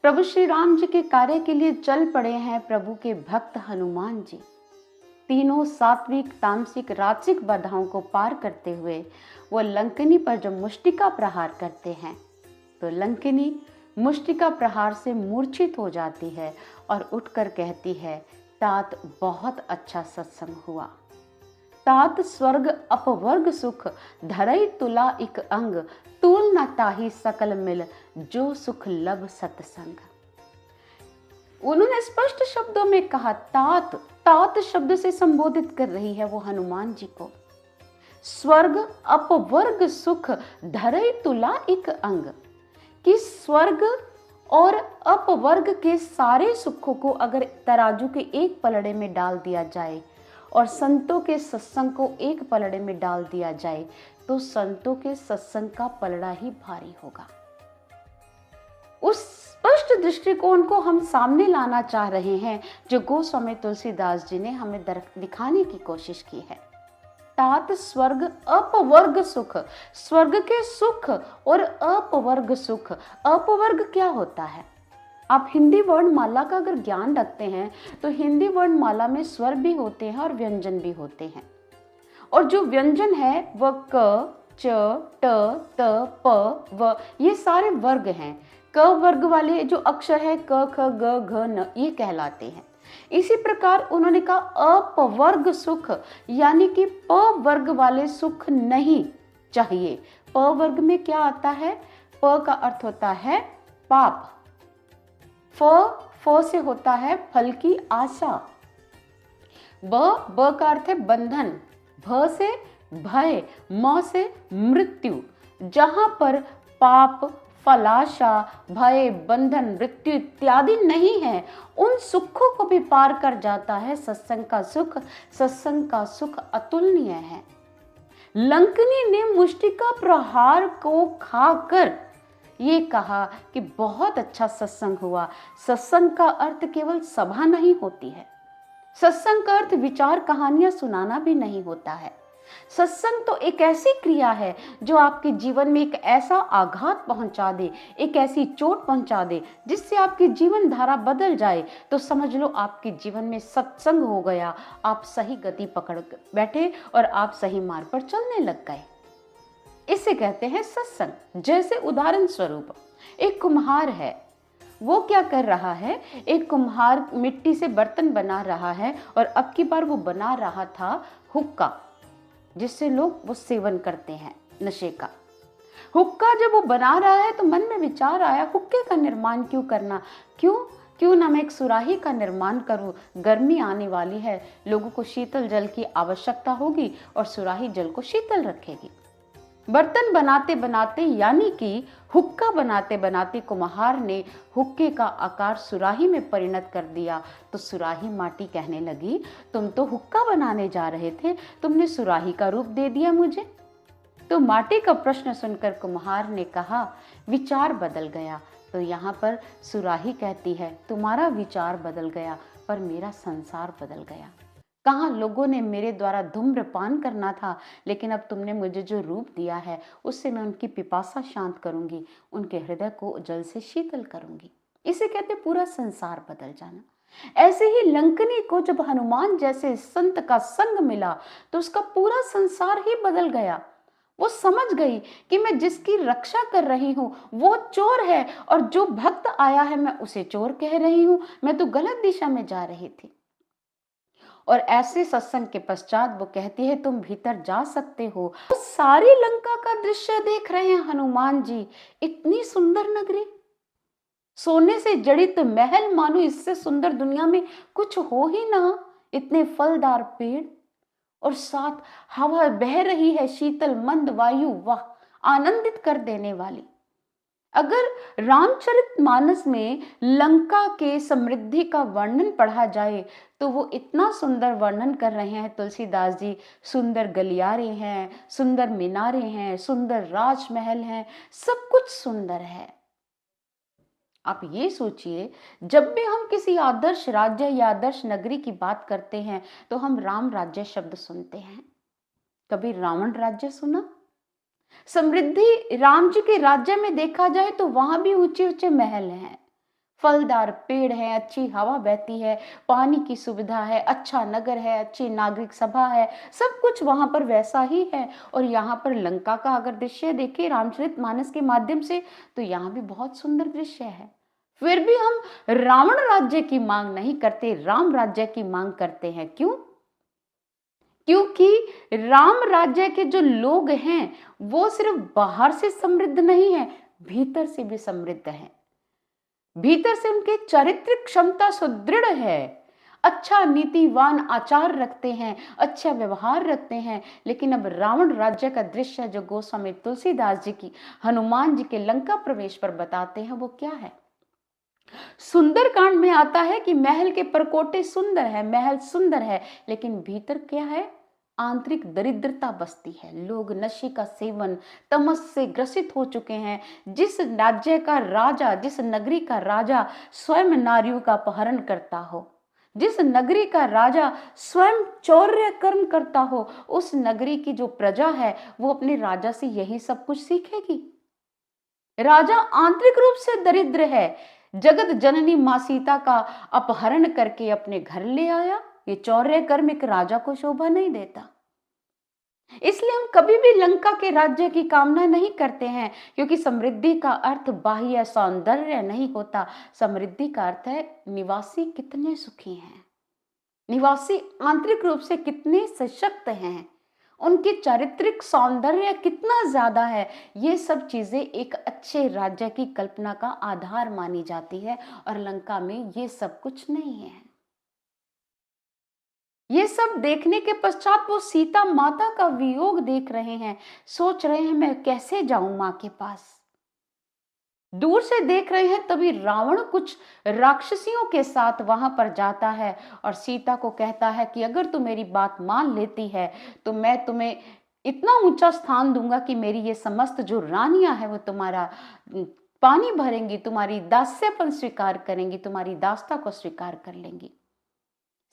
प्रभु श्री राम जी के कार्य के लिए चल पड़े हैं प्रभु के भक्त हनुमान जी। तीनों सात्विक तामसिक राजसिक बाधाओं को पार करते हुए वो लंकिनी पर जो मुष्टिका प्रहार करते हैं तो लंकिनी मुष्टिका प्रहार से मूर्छित हो जाती है और उठकर कहती है, तात बहुत अच्छा सत्संग हुआ। तात स्वर्ग अपवर्ग सुख धरई तुला इक अंग, तूल न ताही सकल मिल जो सुख लब सत्संग। उन्होंने स्पष्ट शब्दों में कहा, तात तात शब्द से संबोधित कर रही है वो हनुमान जी को। स्वर्ग अपवर्ग सुख धरई तुला इक अंग, कि स्वर्ग और अपवर्ग के सारे सुखों को अगर तराजू के एक पलड़े में डाल दिया जाए और संतों के सत्संग को एक पलड़े में डाल दिया जाए तो संतों के सत्संग का पलड़ा ही भारी होगा। उस स्पष्ट दृष्टिकोण को हम सामने लाना चाह रहे हैं जो गोस्वामी तुलसीदास जी ने हमें दिखाने की कोशिश की है। तात स्वर्ग अपवर्ग सुख, स्वर्ग के सुख और अपवर्ग सुख। अपवर्ग क्या होता है? आप हिंदी वर्णमाला का अगर ज्ञान रखते हैं तो हिंदी वर्णमाला में स्वर भी होते हैं और व्यंजन भी होते हैं, और जो व्यंजन है वह क च ट त प व ये सारे वर्ग हैं। क वर्ग वाले जो अक्षर है क ख ग घ न ये कहलाते हैं। इसी प्रकार उन्होंने कहा अपवर्ग सुख, यानी कि प वर्ग वाले सुख नहीं चाहिए। प वर्ग में क्या आता है? प का अर्थ होता है पाप, फ से होता है फल की आशा, ब का अर्थ है बंधन, भ से भय, म से मृत्यु। जहां पर पाप फलाशा भय बंधन मृत्यु इत्यादि नहीं है, उन सुखों को भी पार कर जाता है सत्संग का सुख। सत्संग का सुख अतुलनीय है। लंकिनी ने मुष्टिका प्रहार को खाकर ये कहा कि बहुत अच्छा सत्संग हुआ। सत्संग का अर्थ केवल सभा नहीं होती है, सत्संग का अर्थ विचार कहानियां सुनाना भी नहीं होता है। सत्संग तो एक ऐसी क्रिया है जो आपके जीवन में एक ऐसा आघात पहुंचा दे, एक ऐसी चोट पहुंचा दे जिससे आपकी जीवन धारा बदल जाए। तो समझ लो आपके जीवन में सत्संग हो गया, आप सही गति पकड़ बैठे और आप सही मार्ग पर चलने लग गए। इसे कहते हैं सत्संग। जैसे उदाहरण स्वरूप एक कुम्हार है, वो क्या कर रहा है? एक कुम्हार मिट्टी से बर्तन बना रहा है और अब की बार वो बना रहा था हुक्का, जिससे लोग वो सेवन करते हैं नशे का। हुक्का जब वो बना रहा है तो मन में विचार आया, हुक्के का निर्माण क्यों करना, क्यों ना मैं एक सुराही का निर्माण करूं। गर्मी आने वाली है, लोगों को शीतल जल की आवश्यकता होगी और सुराही जल को शीतल रखेगी। बर्तन बनाते बनाते यानी कि हुक्का बनाते बनाते कुम्हार ने हुक्के का आकार सुराही में परिणत कर दिया। तो सुराही माटी कहने लगी, तुम तो हुक्का बनाने जा रहे थे, तुमने सुराही का रूप दे दिया मुझे। तो माटी का प्रश्न सुनकर कुम्हार ने कहा, विचार बदल गया। तो यहाँ पर सुराही कहती है, तुम्हारा विचार बदल गया पर मेरा संसार बदल गया। कहाँ लोगों ने मेरे द्वारा धूम्रपान करना था, लेकिन अब तुमने मुझे जो रूप दिया है उससे मैं उनकी पिपासा शांत करूंगी, उनके हृदय को जल से शीतल करूंगी। इसे कहते पूरा संसार बदल जाना। ऐसे ही लंकिनी को जब हनुमान जैसे संत का संग मिला तो उसका पूरा संसार ही बदल गया। वो समझ गई कि मैं जिसकी रक्षा कर रही हूँ वो चोर है और जो भक्त आया है मैं उसे चोर कह रही हूँ, मैं तो गलत दिशा में जा रही थी। और ऐसे सत्संग के पश्चात वो कहती है, तुम भीतर जा सकते हो। वो सारी लंका का दृश्य देख रहे हैं हनुमान जी। इतनी सुंदर नगरी, सोने से जड़ित महल, मानो इससे सुंदर दुनिया में कुछ हो ही ना। इतने फलदार पेड़ और साथ हवा बह रही है, शीतल मंद वायु, वाह, आनंदित कर देने वाली। अगर रामचरितमानस में लंका के समृद्धि का वर्णन पढ़ा जाए तो वो इतना सुंदर वर्णन कर रहे हैं तुलसीदास जी। सुंदर गलियारे हैं, सुंदर मीनारे हैं, सुंदर राजमहल हैं, सब कुछ सुंदर है। आप ये सोचिए, जब भी हम किसी आदर्श राज्य या आदर्श नगरी की बात करते हैं तो हम राम राज्य शब्द सुनते हैं। कभी रावण राज्य सुना? समृद्धि राम जी के राज्य में देखा जाए तो वहां भी ऊंचे ऊंचे महल हैं, फलदार पेड़ है, अच्छी हवा बहती है, पानी की सुविधा है, अच्छा नगर है, अच्छी नागरिक सभा है, सब कुछ वहां पर वैसा ही है। और यहाँ पर लंका का अगर दृश्य देखें रामचरितमानस के माध्यम से, तो यहाँ भी बहुत सुंदर दृश्य है। फिर भी हम रावण राज्य की मांग नहीं करते, राम राज्य की मांग करते हैं। क्यों? क्योंकि राम राज्य के जो लोग हैं वो सिर्फ बाहर से समृद्ध नहीं है, भीतर से भी समृद्ध हैं। भीतर से उनके चारित्रिक क्षमता सुदृढ़ है, अच्छा नीतिवान आचार रखते हैं, अच्छा व्यवहार रखते हैं। लेकिन अब रावण राज्य का दृश्य जो गोस्वामी तुलसीदास जी की हनुमान जी के लंका प्रवेश पर बताते हैं वो क्या है? सुंदरकांड में आता है कि महल के परकोटे सुंदर है, महल सुंदर है, लेकिन भीतर क्या है? आंतरिक दरिद्रता बसती है। लोग नशे का सेवन, तमस से ग्रसित हो चुके हैं। जिस राज्य का राजा, जिस नगरी का राजा स्वयं नारियों का अपहरण करता हो, जिस नगरी का राजा स्वयं चौर्य कर्म करता हो, उस नगरी की जो प्रजा है वो अपने राजा से यही सब कुछ सीखेगी। राजा आंतरिक रूप से दरिद्र है, जगत जननी मां सीता का अपहरण करके अपने घर ले आया। ये चौर्य कर्म एक राजा को शोभा नहीं देता। इसलिए हम कभी भी लंका के राज्य की कामना नहीं करते हैं, क्योंकि समृद्धि का अर्थ बाह्य सौंदर्य नहीं होता। समृद्धि का अर्थ है निवासी कितने सुखी हैं, निवासी आंतरिक रूप से कितने सशक्त हैं, उनके चारित्रिक सौंदर्य कितना ज्यादा है। ये सब चीजें एक अच्छे राज्य की कल्पना का आधार मानी जाती है, और लंका में ये सब कुछ नहीं है। ये सब देखने के पश्चात वो सीता माता का वियोग देख रहे हैं, सोच रहे हैं मैं कैसे जाऊं मां के पास। दूर से देख रहे हैं, तभी रावण कुछ राक्षसियों के साथ वहां पर जाता है और सीता को कहता है कि अगर तू मेरी बात मान लेती है तो मैं तुम्हें इतना ऊंचा स्थान दूंगा कि मेरी ये समस्त जो रानियां हैं वो तुम्हारा पानी भरेंगी, तुम्हारी दास्यपन स्वीकार करेंगी, तुम्हारी दास्ता को स्वीकार कर लेंगी।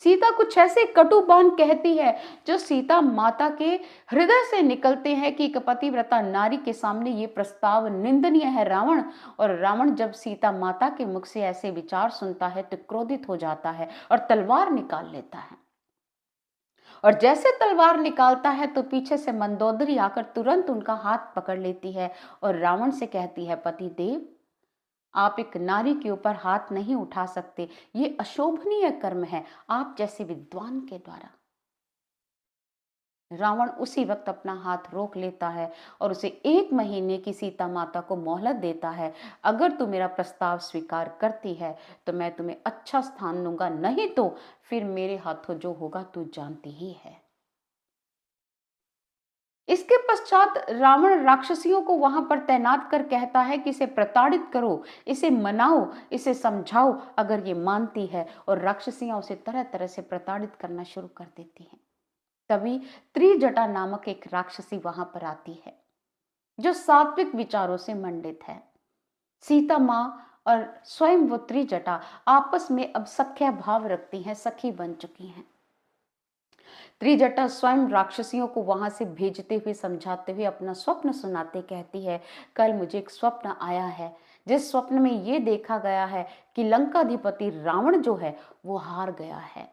सीता कुछ ऐसे कटु बाण कहती है जो सीता माता के हृदय से निकलते हैं कि एक पतिव्रता नारी के सामने ये प्रस्ताव निंदनीय है रावण। और रावण जब सीता माता के मुख से ऐसे विचार सुनता है तो क्रोधित हो जाता है और तलवार निकाल लेता है। और जैसे तलवार निकालता है तो पीछे से मंदोदरी आकर तुरंत उनका हाथ पकड़ लेती है और रावण से कहती है, पति देव, आप एक नारी के ऊपर हाथ नहीं उठा सकते, ये अशोभनीय कर्म है आप जैसे विद्वान के द्वारा। रावण उसी वक्त अपना हाथ रोक लेता है और उसे 1 महीने की सीता माता को मोहलत देता है। अगर तू मेरा प्रस्ताव स्वीकार करती है तो मैं तुम्हें अच्छा स्थान दूंगा, नहीं तो फिर मेरे हाथों जो होगा तू जानती ही है। इसके पश्चात रावण राक्षसियों को वहां पर तैनात कर कहता है कि इसे प्रताड़ित करो, इसे मनाओ, इसे समझाओ। अगर ये मानती है, और राक्षसियां उसे तरह तरह से प्रताड़ित करना शुरू कर देती हैं। तभी त्रिजटा नामक एक राक्षसी वहां पर आती है जो सात्विक विचारों से मंडित है। सीता मां और स्वयं वो त्रिजटा आपस में अब सख्य भाव रखती हैं, सखी बन चुकी हैं। त्रिजटा स्वयं राक्षसियों को वहां से भेजते हुए, समझाते हुए अपना स्वप्न सुनाते कहती है, कल मुझे एक स्वप्न आया है जिस स्वप्न में ये देखा गया है कि लंकाधिपति रावण जो है वो हार गया है।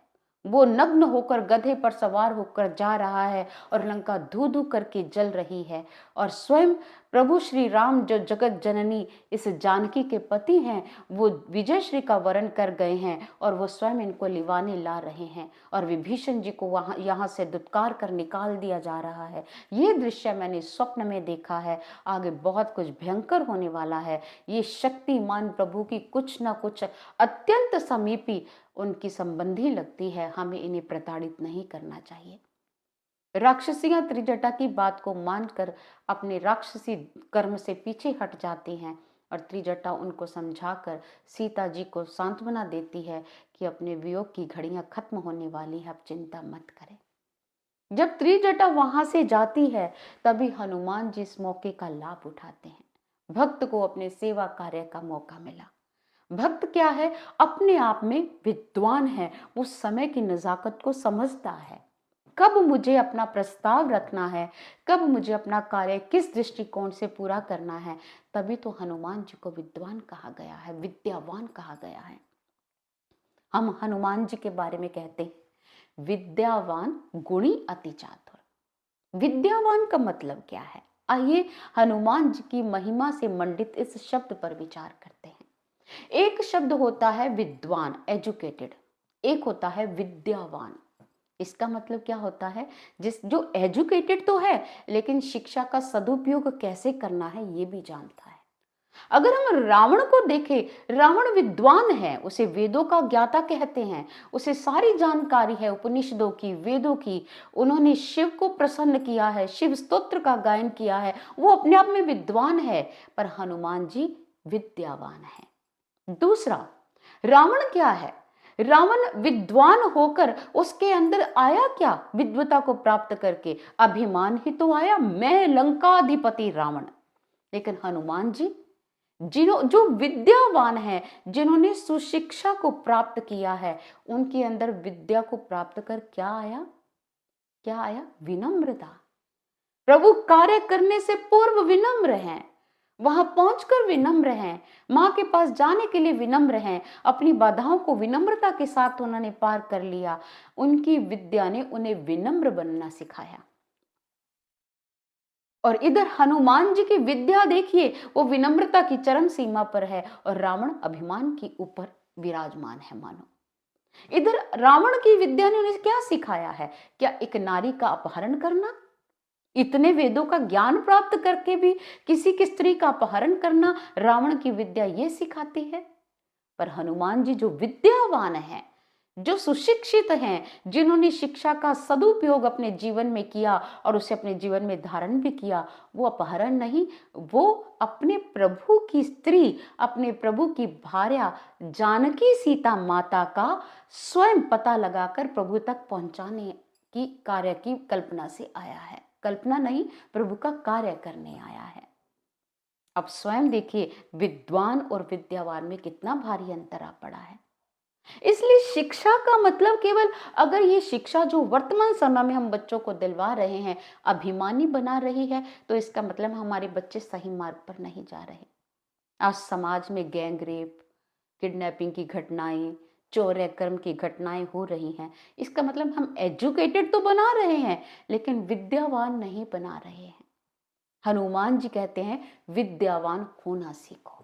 वो नग्न होकर गधे पर सवार होकर जा रहा है और लंका धू धू करके जल रही है। और स्वयं प्रभु श्री राम जो जगत जननी इस जानकी के पति हैं, वो विजय श्री का वरण कर गए हैं और वो स्वयं इनको लिवाने ला रहे हैं। और विभीषण जी को वहां यहाँ से दुत्कार कर निकाल दिया जा रहा है। ये दृश्य मैंने स्वप्न में देखा है। आगे बहुत कुछ भयंकर होने वाला है। ये शक्तिमान प्रभु की कुछ ना कुछ अत्यंत समीपी उनकी संबंधी लगती है। हमें इन्हें प्रताड़ित नहीं करना चाहिए। राक्षसियां त्रिजटा की बात को मानकर अपने राक्षसी कर्म से पीछे हट जाती हैं और त्रिजटा उनको समझाकर सीता जी को सांत्वना देती है कि अपने वियोग की घड़ियां खत्म होने वाली है, अब चिंता मत करें। जब त्रिजटा वहां से जाती है तभी हनुमान जी इस मौके का लाभ उठाते हैं। भक्त को अपने सेवा कार्य का मौका मिला। भक्त क्या है? अपने आप में विद्वान है, वो समय की नजाकत को समझता है। कब मुझे अपना प्रस्ताव रखना है, कब मुझे अपना कार्य किस दृष्टिकोण से पूरा करना है। तभी तो हनुमान जी को विद्वान कहा गया है, विद्यावान कहा गया है। हम हनुमान जी के बारे में कहते हैं विद्यावान गुणी अति चातुर। विद्यावान का मतलब क्या है? आइए हनुमान जी की महिमा से मंडित इस शब्द पर विचार करते हैं। एक शब्द होता है विद्वान, एजुकेटेड, एक होता है विद्यावान। इसका मतलब क्या होता है? जो एजुकेटेड तो है लेकिन शिक्षा का सदुपयोग कैसे करना है ये भी जानता है। अगर हम रावण को देखें, रावण विद्वान है, उसे वेदों का ज्ञाता कहते हैं, उसे सारी जानकारी है उपनिषदों की, वेदों की। उन्होंने शिव को प्रसन्न किया है, शिव स्तोत्र का गायन किया है, वो अपने आप में विद्वान है। पर हनुमान जी विद्यावान है। दूसरा, रावण क्या है? रावण विद्वान होकर उसके अंदर आया क्या? विद्वता को प्राप्त करके अभिमान ही तो आया, मैं लंकाधिपति रावण। लेकिन हनुमान जी जो विद्यावान है, जिन्होंने सुशिक्षा को प्राप्त किया है, उनके अंदर विद्या को प्राप्त कर क्या आया? क्या आया? विनम्रता। प्रभु कार्य करने से पूर्व विनम्र हैं, वहां पहुंचकर विनम्र हैं, मां के पास जाने के लिए विनम्र हैं, अपनी बाधाओं को विनम्रता के साथ उन्होंने पार कर लिया। उनकी विद्या ने उन्हें विनम्र बनना सिखाया। और इधर हनुमान जी की विद्या देखिए, वो विनम्रता की चरम सीमा पर है और रावण अभिमान की ऊपर विराजमान है मानो। इधर रावण की विद्या ने उन्हें क्या सिखाया है? क्या एक नारी का अपहरण करना? इतने वेदों का ज्ञान प्राप्त करके भी किसी की स्त्री का अपहरण करना रावण की विद्या ये सिखाती है? पर हनुमान जी जो विद्यावान है, जो सुशिक्षित हैं, जिन्होंने शिक्षा का सदुपयोग अपने जीवन में किया और उसे अपने जीवन में धारण भी किया, वो अपहरण नहीं, वो अपने प्रभु की स्त्री, अपने प्रभु की भार्या जानकी सीता माता का स्वयं पता लगाकर प्रभु तक पहुंचाने की कार्य की कल्पना से आया है। कल्पना नहीं, प्रभु का कार्य करने आया है। अब स्वयं देखिए विद्वान और विद्यावान में कितना भारी अंतर आ पड़ा है। इसलिए शिक्षा का मतलब केवल, अगर ये शिक्षा जो वर्तमान समय में हम बच्चों को दिलवा रहे हैं अभिमानी बना रही है, तो इसका मतलब हमारे बच्चे सही मार्ग पर नहीं जा रहे। आज समाज में गैंग रेप, किडनैपिंग की घटनाएं, चौर्य कर्म की घटनाएं हो रही हैं। इसका मतलब हम एजुकेटेड तो बना रहे हैं लेकिन विद्यावान नहीं बना रहे हैं। हनुमान जी कहते हैं विद्यावान होना सीखो।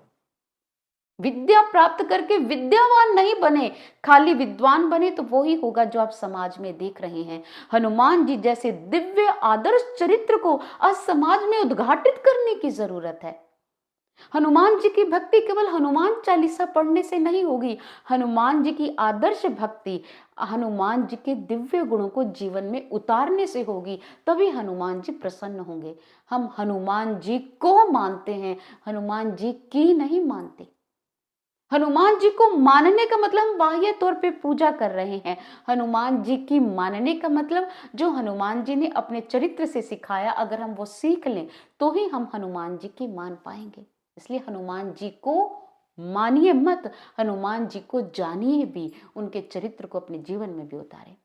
विद्या प्राप्त करके विद्यावान नहीं बने, खाली विद्वान बने तो वो ही होगा जो आप समाज में देख रहे हैं। हनुमान जी जैसे दिव्य आदर्श चरित्र को आज समाज में उद्घाटित करने की जरूरत है। हनुमान जी की भक्ति केवल हनुमान चालीसा पढ़ने से नहीं होगी। हनुमान जी की आदर्श भक्ति हनुमान जी के दिव्य गुणों को जीवन में उतारने से होगी, तभी हनुमान जी प्रसन्न होंगे। हम हनुमान जी को मानते हैं, हनुमान जी की नहीं मानते। हनुमान जी को मानने का मतलब हम बाह्य तौर पे पूजा कर रहे हैं। हनुमान जी की मानने का मतलब जो हनुमान जी ने अपने चरित्र से सिखाया, अगर हम वो सीख लें तो ही हम हनुमान जी की मान पाएंगे। इसलिए हनुमान जी को मानिए मत, हनुमान जी को जानिए भी, उनके चरित्र को अपने जीवन में भी उतारें।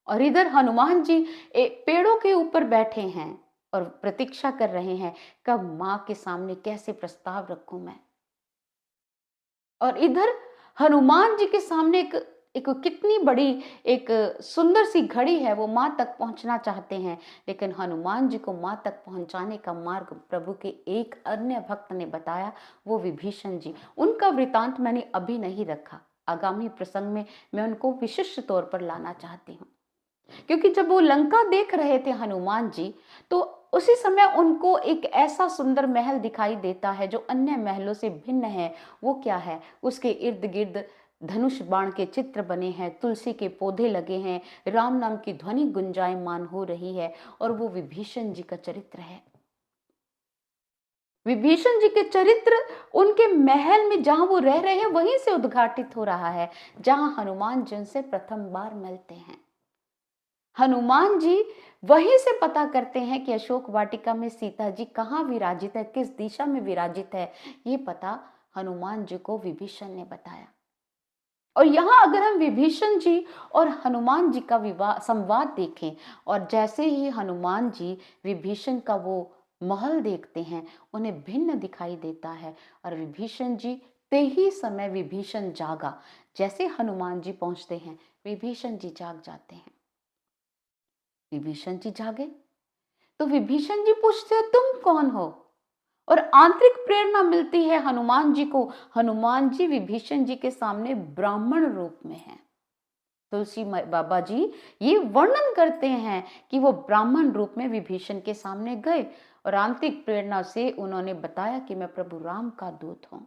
और इधर हनुमान जी पेड़ों के ऊपर बैठे हैं और प्रतीक्षा कर रहे हैं कब मां के सामने कैसे प्रस्ताव रखूं मैं। और इधर हनुमान जी के सामने एक कितनी बड़ी एक सुंदर सी घड़ी है, वो मां तक पहुंचना चाहते हैं। लेकिन हनुमान जी को मां तक पहुंचाने का मार्ग प्रभु के एक अन्य भक्त ने बताया, वो विभीषण जी। उनका वृतांत मैंने अभी नहीं रखा, आगामी प्रसंग में मैं उनको विशिष्ट तौर पर लाना चाहती हूँ। क्योंकि जब वो लंका देख रहे थे हनुमान जी, तो उसी समय उनको एक ऐसा सुंदर महल दिखाई देता है जो अन्य महलों से भिन्न है। वो क्या है? उसके इर्द गिर्द धनुष बाण के चित्र बने हैं, तुलसी के पौधे लगे हैं, राम नाम की ध्वनि गुंजायमान हो रही है, और वो विभीषण जी का चरित्र है। विभीषण जी के चरित्र उनके महल में जहां वो रह रहे हैं वहीं से उद्घाटित हो रहा है, जहां हनुमान जी उनसे प्रथम बार मिलते हैं। हनुमान जी वहीं से पता करते हैं कि अशोक वाटिका में सीता जी कहाँ विराजित है, किस दिशा में विराजित है। ये पता हनुमान जी को विभीषण ने बताया। और यहाँ अगर हम विभीषण जी और हनुमान जी का विवाह संवाद देखें, और जैसे ही हनुमान जी विभीषण का वो महल देखते हैं, उन्हें भिन्न दिखाई देता है। और विभीषण जी ते ही समय विभीषण जागा। जैसे हनुमान जी पहुंचते हैं, विभीषण जी जाग जाते हैं। विभीषण जी जागे तो विभीषण जी पूछते हैं, तुम कौन हो? और आंतरिक प्रेरणा मिलती है हनुमान जी को। हनुमान जी विभीषण जी के सामने ब्राह्मण रूप में हैं। तुलसी बाबा जी ये वर्णन करते हैं कि वो ब्राह्मण रूप में विभीषण के सामने गए और आंतरिक प्रेरणा से उन्होंने बताया कि मैं प्रभु राम का दूत हूं।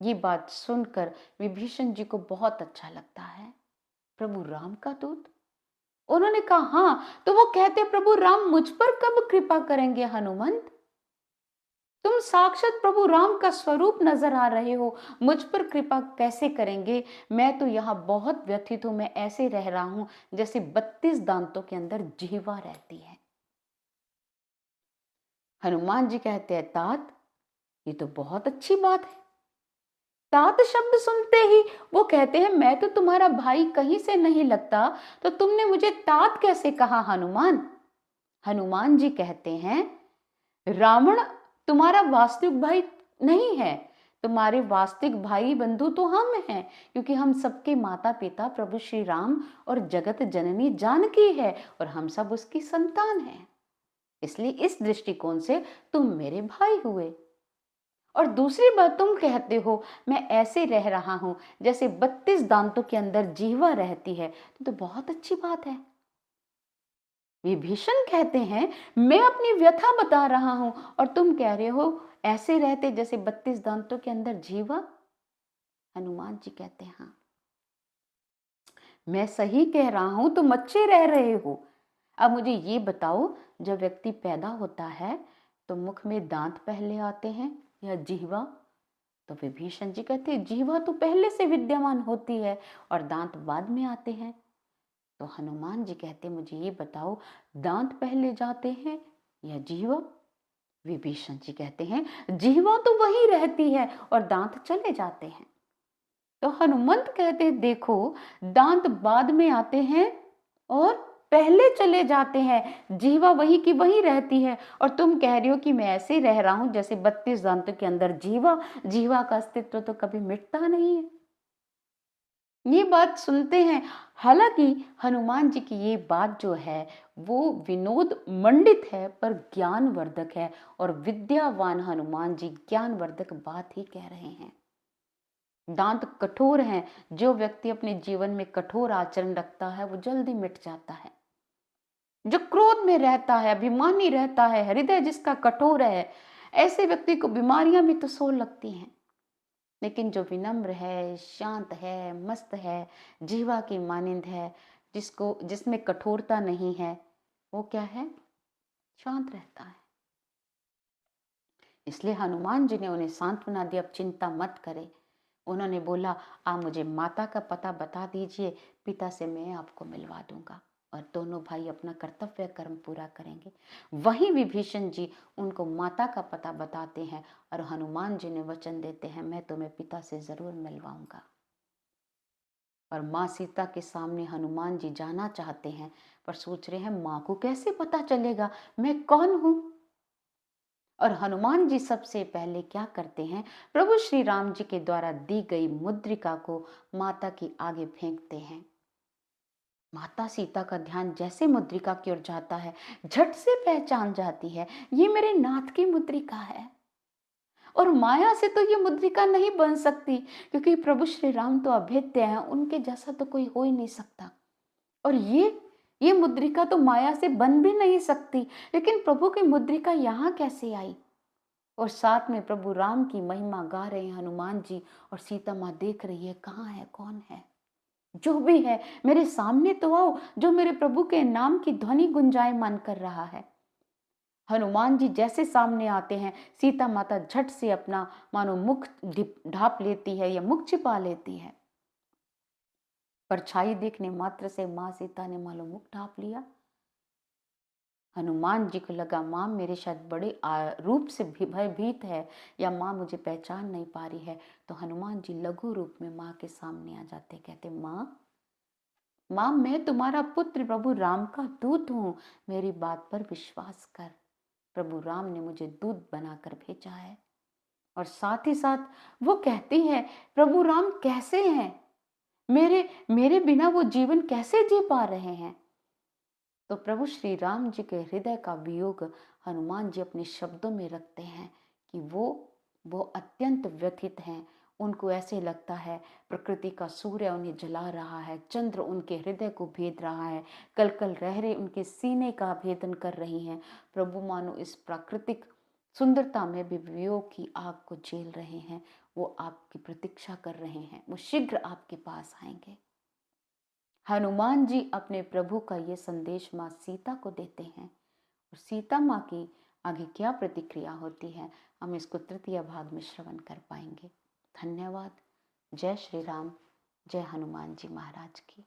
ये बात सुनकर विभीषण जी को बहुत अच्छा लगता है। प्रभु राम का दूत? उन्होंने कहा हाँ। तो वो कहते, प्रभु राम मुझ पर कब कृपा करेंगे हनुमंत? तुम साक्षात प्रभु राम का स्वरूप नजर आ रहे हो, मुझ पर कृपा कैसे करेंगे? मैं तो यहाँ बहुत व्यथित हूं। मैं ऐसे रह रहा हूं जैसे 32 दांतों के अंदर जिह्वा रहती है। हनुमान जी कहते हैं, तात ये तो बहुत अच्छी बात है। तात शब्द सुनते ही वो कहते हैं, मैं तो तुम्हारा भाई कहीं से नहीं लगता, तो तुमने मुझे तात कैसे कहा हनुमान? हनुमान जी कहते हैं, रावण तुम्हारा वास्तविक भाई नहीं है। तुम्हारे वास्तविक भाई बंधु तो हम हैं, क्योंकि हम सबके माता पिता प्रभु श्री राम और जगत जननी जानकी है, और हम सब उसकी संतान हैं। इसलिए इस दृष्टिकोण से तुम मेरे भाई हुए। और दूसरी बात, तुम कहते हो मैं ऐसे रह रहा हूं जैसे 32 दांतों के अंदर जीवा रहती है, तो बहुत अच्छी बात है। विभीषण कहते हैं, मैं अपनी व्यथा बता रहा हूं और तुम कह रहे हो ऐसे रहते जैसे 32 दांतों के अंदर जीवा। हनुमान जी कहते हैं, हाँ मैं सही कह रहा हूं, तुम अच्छे रह रहे हो। अब मुझे ये बताओ, जब व्यक्ति पैदा होता है तो मुख में दांत पहले आते हैं या जिह्वा? तो विभीषण जी कहते हैं, जिह्वा तो पहले से विद्यमान होती है और दांत बाद में आते हैं। तो हनुमान जी कहते, मुझे ये बताओ, दांत पहले जाते हैं या जिह्वा? विभीषण जी कहते हैं, जिह्वा तो वही रहती है और दांत चले जाते हैं। तो हनुमंत कहते हैं, देखो दांत बाद में आते हैं और पहले चले जाते हैं, जिह्वा वही की वही रहती है। और तुम कह रहे हो कि मैं ऐसे रह रहा हूं जैसे 32 दांतों के अंदर जीवा। जीवा का अस्तित्व तो कभी मिटता नहीं है। ये बात सुनते हैं। हालांकि हनुमान जी की ये बात जो है वो विनोद मंडित है पर ज्ञानवर्धक है, और विद्यावान हनुमान जी ज्ञानवर्धक बात ही कह रहे हैं। दांत कठोर हैं। जो व्यक्ति अपने जीवन में कठोर आचरण रखता है वो जल्दी मिट जाता है। जो क्रोध में रहता है, अभिमानी रहता है, हृदय जिसका कठोर है, ऐसे व्यक्ति को बीमारियां भी तो सो लगती हैं। लेकिन जो विनम्र है, शांत है, मस्त है, जीवा की मानिंद है, जिसमें कठोरता नहीं है, वो क्या है? शांत रहता है। इसलिए हनुमान जी ने उन्हें सांत्वना दी, अब चिंता मत करे। उन्होंने बोला, आप मुझे माता का पता बता दीजिए, पिता से मैं आपको मिलवा दूंगा, और दोनों भाई अपना कर्तव्य कर्म पूरा करेंगे। वहीं विभीषण जी उनको माता का पता बताते हैं और हनुमान जी ने वचन देते हैं, मैं तुम्हें पिता से जरूर मिलवाऊंगा। और माँ सीता के सामने हनुमान जी जाना चाहते हैं, पर सोच रहे हैं माँ को कैसे पता चलेगा मैं कौन हूं। और हनुमान जी सबसे पहले क्या करते हैं, प्रभु श्री राम जी के द्वारा दी गई मुद्रिका को माता की आगे फेंकते हैं। माता सीता का ध्यान जैसे मुद्रिका की ओर जाता है, झट से पहचान जाती है, ये मेरे नाथ की मुद्रिका है। और माया से तो ये मुद्रिका नहीं बन सकती, क्योंकि प्रभु श्री राम तो अभेद्य हैं, उनके जैसा तो कोई हो ही नहीं सकता। और ये मुद्रिका तो माया से बन भी नहीं सकती। लेकिन प्रभु की मुद्रिका यहाँ कैसे आई? और साथ में प्रभु राम की महिमा गा रहे हैं हनुमान जी, और सीता माँ देख रही है, कहाँ है, कौन है? जो भी है मेरे सामने तो आओ, जो मेरे प्रभु के नाम की ध्वनि गुंजायमान कर रहा है। हनुमान जी जैसे सामने आते हैं, सीता माता झट से अपना मानो मुख ढाप लेती है या मुख छिपा लेती है। परछाई देखने मात्र से माँ सीता ने मानो मुख ढाप लिया। हनुमान जी को लगा माँ मेरे शायद बड़े रूप से भी भयभीत है, या माँ मुझे पहचान नहीं पा रही है। तो हनुमान जी लघु रूप में माँ के सामने आ जाते, कहते माँ, माँ मैं तुम्हारा पुत्र प्रभु राम का दूत हूँ, मेरी बात पर विश्वास कर। प्रभु राम ने मुझे दूत बनाकर भेजा है। और साथ ही साथ वो कहती है, प्रभु राम कैसे हैं, मेरे मेरे बिना वो जीवन कैसे जी पा रहे हैं। तो प्रभु श्री राम जी के हृदय का वियोग हनुमान जी अपने शब्दों में रखते हैं कि वो अत्यंत व्यथित हैं। उनको ऐसे लगता है प्रकृति का सूर्य उन्हें जला रहा है, चंद्र उनके हृदय को भेद रहा है, कल कल लहरें उनके सीने का भेदन कर रही हैं। प्रभु मानो इस प्राकृतिक सुंदरता में भी वियोग की आग को झेल रहे हैं। वो आपकी प्रतीक्षा कर रहे हैं, वो शीघ्र आपके पास आएंगे। हनुमान जी अपने प्रभु का ये संदेश माँ सीता को देते हैं, और सीता माँ की आगे क्या प्रतिक्रिया होती है हम इसको तृतीय भाग में श्रवण कर पाएंगे। धन्यवाद। जय श्री राम। जय हनुमान जी महाराज की।